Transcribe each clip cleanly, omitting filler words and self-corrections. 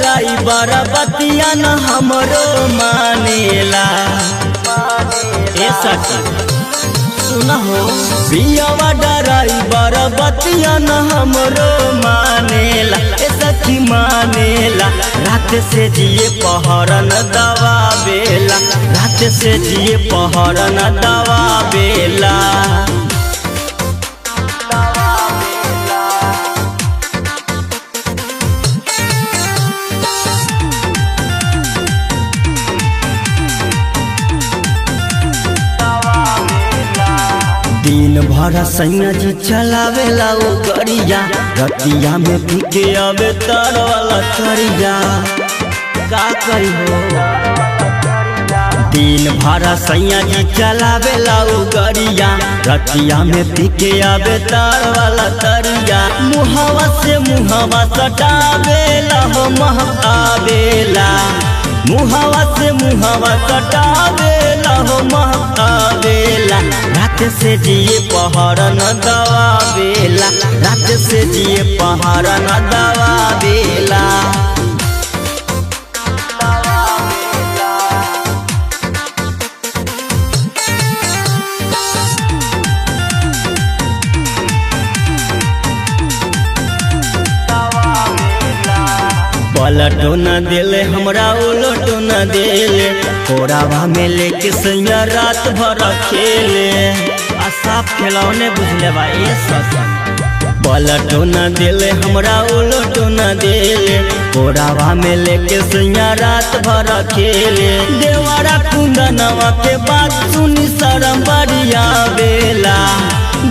Driver बतिया न हमरो मानेला। ए सखी सुन हो, पियावा ड्राइवर बतिया न हमरो मानेला। ए सखी मानेला, रात से जिए पहरन दवा बेला, रात से जिए पहरन दवा बेला। दिन भर सैया जी चलावेला ओ गरिया, रतिया में पीके आवे तार वाला करिया। का करी हो, दिन भर सैया जी चलावेला ओ गरिया, रतिया में पीके आवे तार वाला करिया। मुहावा से मुहावा सटावेला हो महकावेला, मुहावा से मुहावा सटावेला हो महकावेला। रात से जिए पहरन दवा बेला, रात से जिए पहरन दवा बेला। पलटो न देले हमरा उलटो न देले, कोरावा में लेके सैया रात भर खेले। आ साफ खिलौने बुझले बा ए ससन। पलटो न देले हमरा उलटो न देले, कोरावा में लेके सैया रात भर खेले। देवारा कुंदनवा के बात सुनी शरम बरिया बेला,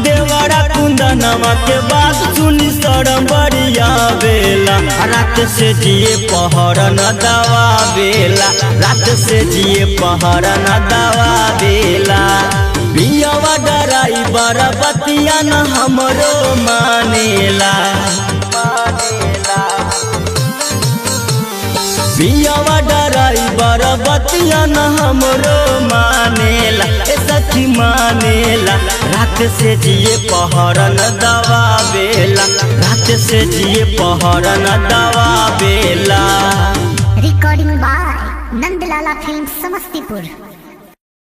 देवारा कुंदनवा के बात सुनी शरम बरिया बेला। रात से जिए पहरन दवा बेला, रात से जिए पहरन दवा बेला। पियावा ड्राइवर बतिया न हमरो मानेला, पियावा ड्राइवर बतिया न हमरो मानेला। ए सखी मानेला, रात से जिए पहरन दवा बेला, रात से जिए पहरन दवा बेला। Recording by Nandlala film Samastipur.